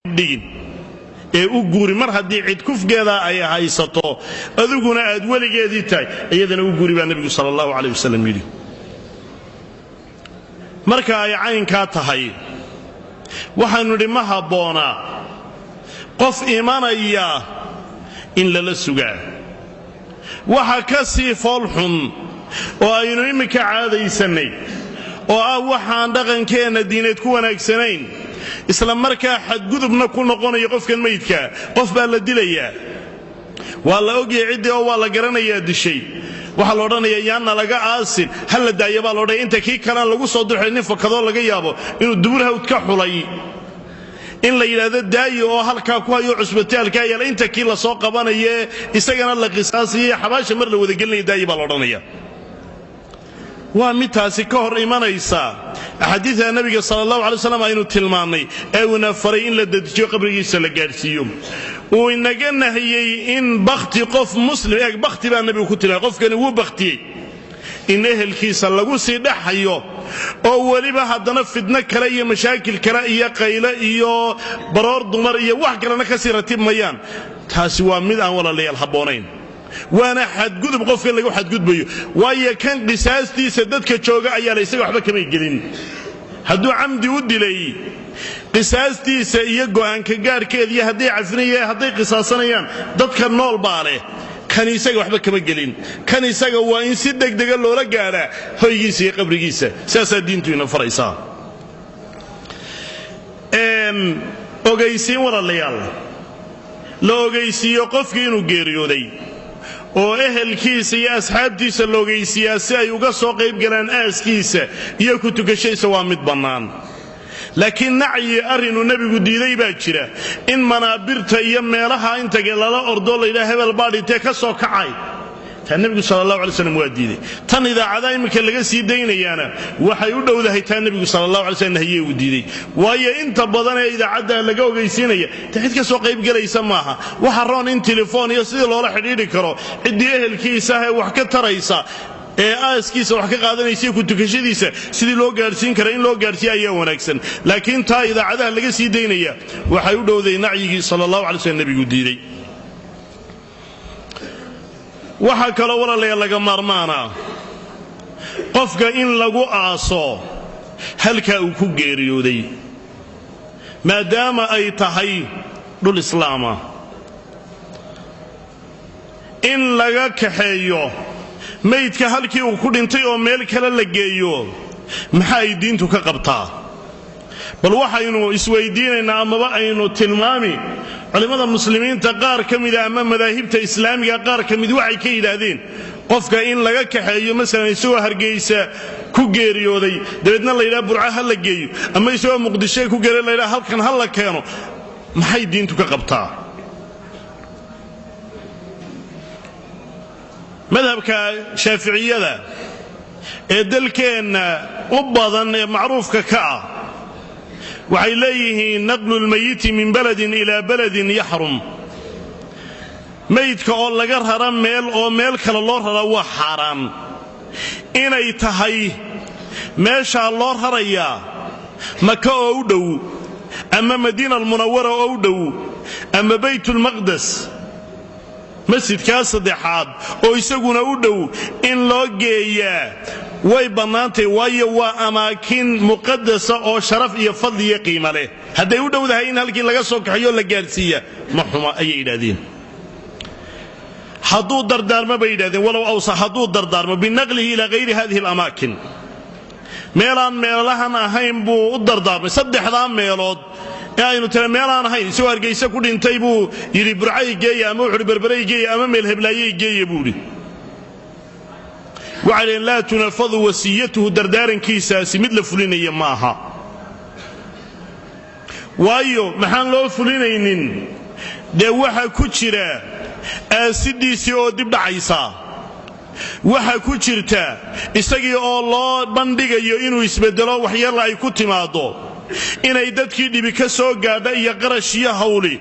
digin ee u guuri mar haddii cid kufgeeda ay haysato adiguna aad weligeedii tahay iyadana u guuri baa nabigu sallallahu alayhi wasallam yiri marka ay caynka tahay waxaanu dhima haboona qof iimanaya in la sugaa waxa ka sii foolxun oo aynu imika caadaysanay oo ah waxaan dhaqankeena diineed ku wanaagsanayn isla markaa xadgudubna ku noqonayo qofkan meydka qof baa la dilayaa waa la ogyahay cidii oo waa la garanayaa dishay waxa la odhanayaa yaana laga aasin hal la daayay baa la odhanaya inta kii kale lagu soo duxay nin fakadoo laga yaabo inuu duburha ka xulay in la yiraahdo daayo oo halka ku hayo cusbitaalka ayaa inta kii la soo qabanayay isagana la qisaasiyay xabaasha mar la wada gelinay daayo baa la odhanayaa waa mitaasi ka hor imanaysa xadiiska nabiga sallallahu alayhi wasallam aynu tilmaanay ee uu faray in la dejiyo qabrigiisa la gaarsiiyo oo inaga nahiyay in baqti qof muslim ee baqti baa nabigu ku tilmaamay qofkan uu baqtiyay in ehelkiisa lagu sii dhaxayo oo waliba haddana fidna kale iyo mashaakil kale iyo qaylo iyo baroor dumar iyo wax kale ka sii ratibmayaan taasi waa mid aan walaalayaal haboonayn waana xadgudub qofka lagu xadgudbayo waayo kan qisaastiisa dadka jooga ayaa la isaga waxba kama gelin hadduu camdi u dilay qisaastiisa iyo go'aanka gaarkeed iyo haday cafniyeen haday qisaasanayaan dadka nool baa leh kan isaga waxba kama gelin kan isaga waa in si degdeg loola gaara hoygiisa iyo qabrigiisa siyaasa diintu ina faraysa ogeysiin walaalayaal la ogeysiyo qofkii inuu geeriyooday oo ehelkiisa iyo asxaabtiisa loogeysiyaa si ay uga soo qayb galaan aaskiisa iyo ku tukashaysa waa mid bannaan laakiin nacyi arinu nabigu diiday baa jira in manaabirta iyo meelaha inta lala ordo la ilaahay hebel baadhintee ka soo kacay tan nabigu sallallahu alayhi wasallam waa diiday tan idaacada imika laga sii daynayaana waxay u dhowdahay tan nabigu sallallahu alayhi wasallam hayay u diiday waayo inta badan ee idaacada laga ogeysiinaya cid ka soo qayb galaysa maaha waxa roon in telefoon iyo sidii loola xidhiidhi karo cidii ehelkiisa ah wax ka taraysa ee aaskiisa wax ka qaadanaysa ku tukashadiisa sidii loo gaarsiin karo in loo gaarsiyo ayaa wanaagsan laakiin taa idaacadaha laga sii daynaya waxay u dhowday nacyigii sallallahu alayhi wasallam nabigu diiday waxa kale walaalayaal laga maarmaana qofka in lagu aaso halka uu ku geeriyooday maadaama ay tahay dhul islaama in laga kaxeeyo meydka halkii uu ku dhintay oo meel kale la geeyo maxay diintu ka qabtaa bal waxaynu isweydiinaynaa amaba aynu tilmaami culimada muslimiinta qaar kamid ah ama madaahibta islaamiga qaar kamid waxay ka yiraahdeen qofka in laga kaxeeyo mesela isagoo Hargeysa ku geeriyooday dabeedna la yiraahdo Burca hal la geeyo ama isagoo Muqdisho ku geeriyooday la yiraahdo halkan hal la keeno maxay diintu ka qabtaa madhabka Shaafiiciyada ee dalkeena u badan ee macruufka ka ah waxay leeyihiin naqlu al-mayyit min baladin ila baladin yahrum maydka oo laga rara meel kale loo rara waa xaraam inay tahay meesha loo raraya Maka oo u dhow ama Madiina al-Munawwara oo u dhow ama Baytul Maqdis masjidka saddexaad oo isaguna u dhow in loo geeyaa way banaantay waayo waa amaakin muqaddasa oo sharaf iyo fadli iyo qiimo leh haday u dhowdahay in halkii laga soo kaxiyo la gaarsiiya ma xuma ay yiraahdeen haduu dardaarmo bay yiraahdeen walaw awsa haduu dardaarmo binaqlihi ila ghayri hadhihi al-amaakin meelaan meelahan ahayn buu u dardaarmay saddexda meelood aynu tira meelaan ahayn soo Hargeysa ku dhintay buu yiri Burcay geeya ama wuxuu Berberay geeya ama meel heblaayay geeya buu yiri وعلى لا تنفذ وصيته دردارنكيسا سمid la fulinaya maaha waayo maxaan loo fulinaynin de waxa ku jira aasidiisi oo dib dhacaysa waxa ku jirta isagii oo loo bandhigayo inuu isbedelo waxyar ay ku timaado inay dadkii dhibi ka soo gaadhay iyo qarash iyo hawli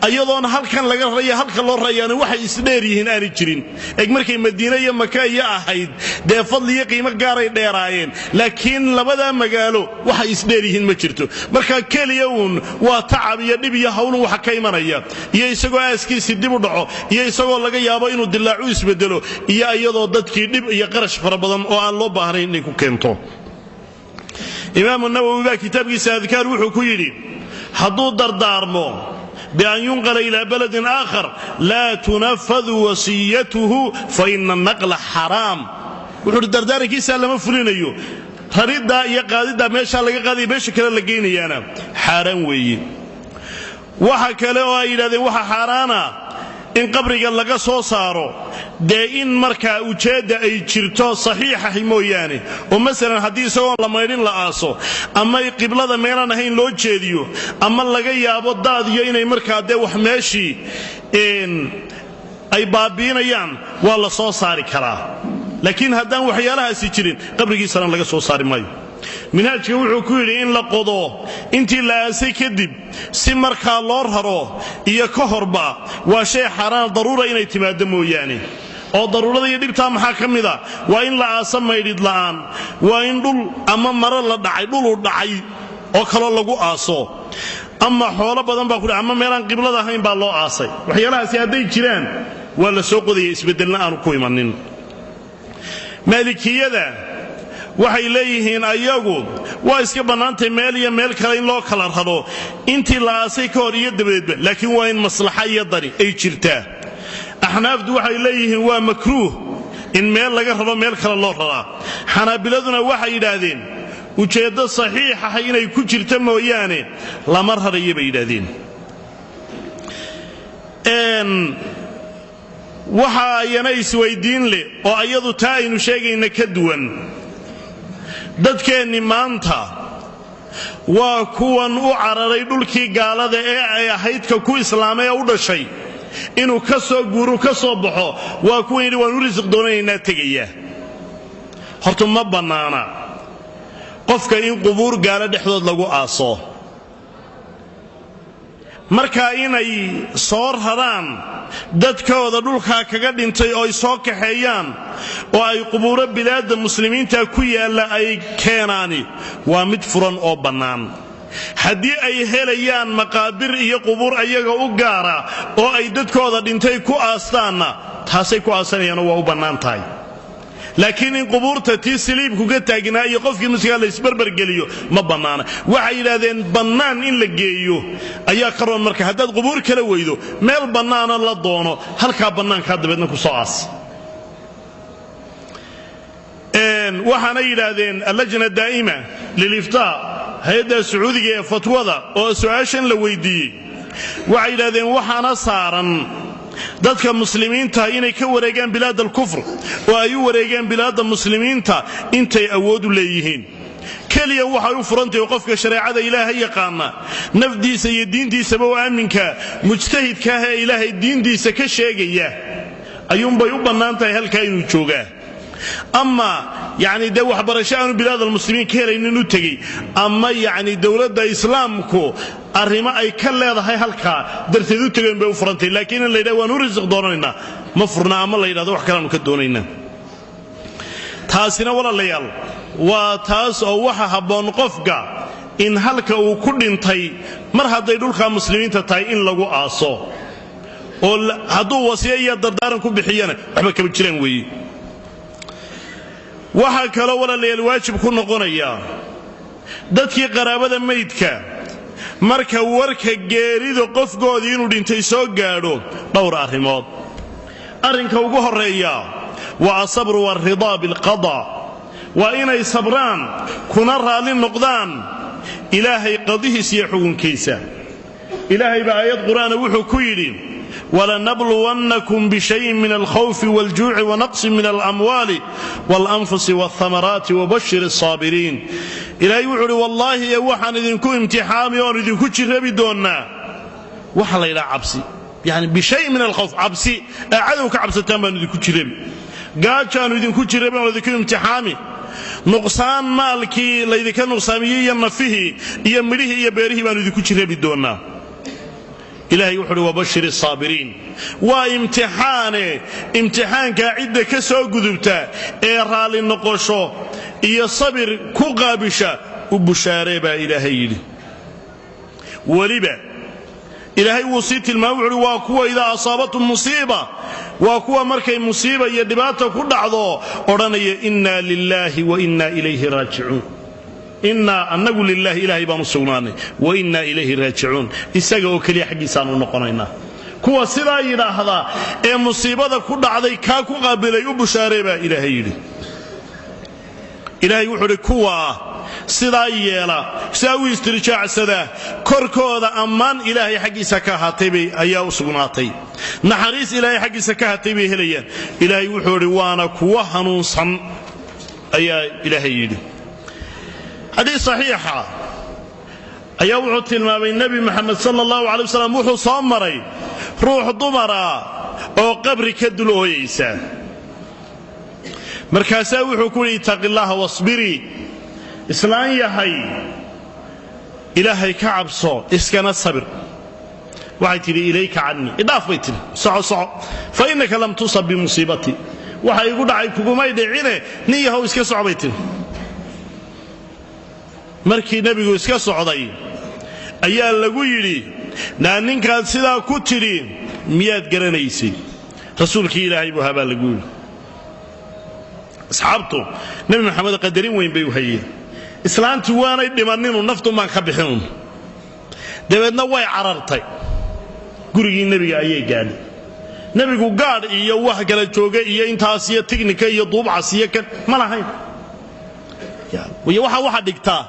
ayadoon halkan laga raya halka loo rayaan waxay isdheer yihiin aan jirin eeg markay Madiina iyo Maka ay ahayd dee fadli iyo qiimo gaar ay dheeraayeen laakiin labada magaalo waxay isdheer yihiin ma jirto marka kaliya waa tacab iyo dhib iyo hawl waxa ka imanaya iyo isagoo aaskiisi dib u dhaco iyo isagoo laga yaabo inuu dilaacu isbedelo iyo iyadoo dadkii dhib iyo qarash fara badan oo aan loo baahnayn inay ku keento Imam an-Nawawi baa kitaabkiisa adkaar wuxuu ku yiri hadduu dardaarmo بأن ينقل إلى بلد آخر لا تنفذ وصيته فإن النقل حرام وحور الدردار كيسا لما فلينيو رريد دا يقاضي دا ميشا لغا قاضي بيشا كلا لقيني أنا حرام وي وحا كلاوا إلى ذي وحا حرانا إن قبرك لغا سو سارو دي إن مركا وجيدا أي جرتو صحيحة موياني ومثلا حديث سوى لما يرين لآسو أما قبلة ميران هين لو جيديو أما لغا يابو داديو إني مركا دي وحماشي إن أي بابين أيام والله سو ساري كرا لكن هدان وحيالها سيجرين قبرك سلام لغا سو ساري مايو منهاجك wuxuu ku yiri in la qodo intii la aasay kadib si marka loo raro iyo ka horba waa shay xaraan daruura inay timaado mooyaane oo daruurada iyo dhibta maxaa kamida waa in la aasa maydid la'aan waa in dhul ama maro la dhacay dhul u dhacay oo kale lagu aaso ama xoolo badan baa ku dhacay ama meelan qiblada ahayn baa loo aasay waxyaalahaasi haday jiraan waa la soo qodayay isbedelna aan ku imanin maalikiyada waxay leeyihiin ayagu waa iska banaantay meel iyo meel kale in loo kala rado intii la aasay ka hor iyo dabadeedba laakiin waa in maslaxa iyo dari ay jirtaa ahnaafdu waxay leeyihiin waa makruuh in meel laga rado meel kale loo radaa xanaabiladuna waxay yiraahdeen ujeedo saxiix ah inay ku jirto mooyaane lama rarayo bay yiraahdeen waxa ayana isweydiin leh oo ayadu taa aynu sheegayna ka duwan dadkeenni maanta waa kuwan u cararay dhulkii gaalada ee ay ahaydka ku islaamay u dhashay inuu ka soo guuro ka soo baxo waa kuwan waan u risq doonaynaa tagaya horta ma banaana qofka in qubuur gaala dhexdood lagu aaso marka inay soo raraan dadkooda dhulka kaga dhintay oo ay soo kaxeeyaan oo ay qubuuro bilaada muslimiinta ku yaala ay keenaani waa mid furan oo bannaan haddii ay helayaan maqaabir iyo qubuur ayaga u gaara oo ay dadkooda dhintay ku aastaanna taasay ku aasanayaan waa u bannaan tahay laakiin in qubuurta tii saliibku ka taagnaa iyo qofkii musliga la isbarbar geliyo ma banaana waxay yiraahdeen bannaan in la geeyo ayaa karoon marka haddaad qubuur kala weydo meel bannaana la doono halkaa bannaanka dabeedna ku soo aas waxaana yiraahdeen allajna daa'ima liliftaa hay'adda sacuudiga ee fatwada oo su'aashan la weydiiyey waxay yiraahdeen waxaana saaran dadka muslimiinta inay ka wareegaan bilaad al-kufr oo ay u wareegaan bilaad muslimiinta intay awood u leeyihiin kaliya waxa uu furantay qofka shariicada ilaahay yaqaana nafdiisa iyo diintiisa oo aaminka mujtahidka ah ee ilaahay diintiisa ka sheegaya ayuun bay u banaantahay halka inuu joogaa ama يعني ده waxbarasho aanu bilaad muslimiin ka helaynin u tagay ama yani dawladda islaamku arimo ay ka leedahay halka darteed u tagayn bay u furantay laakiin la yiraahdo waan u risq doonayna ma furna ama la yiraahdo wax kale aan ka doonayna taasina walaalayaal waa taas oo waxa haboon qofka in halka uu ku dhintay mar haday dhulka muslimiinta tahay in lagu aaso oo haduu wasiyo iyo dardaaran ku bixiyana waxba ka jiraan weey waxa kale walaalayaal waajib ku noqonaya dadkii qaraabada meydka marka warka geerido qofkoodii inuu dhintay soo gaadho dhowr arrimood arrinka ugu horeeya waa sabr wa rida bil qada wa inay sabraan kuna raali noqdaan ilaahay qadihiisa iyo xukunkiisa ilaahay baa ayad quraan wuxuu ku yiri ولنبلونكم بشيء من الخوف والجوع ونقص من الأموال والأنفس والثمرات وبشر الصابرين إلهي وحري والله يوحن إذنكم امتحامي وإذنكم جربي دونا وحل إلى عبسي يعني بشيء من الخوف عبسي أعدوك عبسة تنبان إذنكم جربي قال كانوا إذنكم جربي وإذنكم امتحامي نقصان مالكي لإذن كان نقصامي يما فيه يمريه يبيره وإذنكم جربي دونا إلهي وحده وبشر الصابرين امتحان كعدة كسو قذبتا إيرال النقشو إيا صبر كقابشة وبشارة با إلهي ولبا إلهي وصيت الموعد واكوا إذا أصابتهم مصيبة واكوا مركي مصيبة يدباتا كل عضو وراني إنا لله وإنا إليه راجعون إنا أنقول لله إلهي بانصوناني وإنا إليه راجعون إساقوا كلي حقي سانو نقنينا كوا سيدا إلى هذا إيه مصيبة كل عضي كاكو قابل يبشارة با إلهي إلهي وحده كوا sidaa yeela saa u istirjaacsada korkooda ammaan ilaahay xaqiisa ka hatay ayaa u sugnaatay naxariis ilaahay xaqiisa ka hatay helayaan ilaahay wuxuu yiri waana kuwa hanuunsan ayaa ilaahay yiri hadii saxiixa ayaa wuxuu tilmaamay nabi maxamed sallallahu alayhi wasallam wuxuu soo maray ruux dumara oo qabri ka dul ooyaysa markaas wuxuu ku yiri taqillaha wasbiri إسلام يهي إلهي كعبصو إسكنا الصبر وحيتلي إليك عني إضاف بيتني صعو فإنك لم تصب بمصيبتي وحي يقول عيكو ما يدعيني نيه هو إسكا صعو بيتني مركي نبي إسكا صعودي أيال لقو يلي نانين كان سيدا كتري مياد قرانيسي رسولك إلهي بهبا لقو أصحابته نبي محمد قدرين وين بيوهيه islaantu waanay dhimaninu naftu ma ka bixin dabeedna way carartay gurigii nabiga ayay gaadhay nabigu gaad iyo wax kala jooga iyo intaas iyo tiknika iyo duubcas iyo kan ma lahayn waxa dhigtaa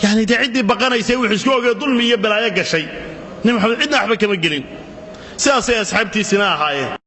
yani cidii baqanaysay wix isku ogeey dulmi iyo balaayo gashay nin maxamed cidna waxba kama gelin sidaas ay asxaabtiisina ahaayeen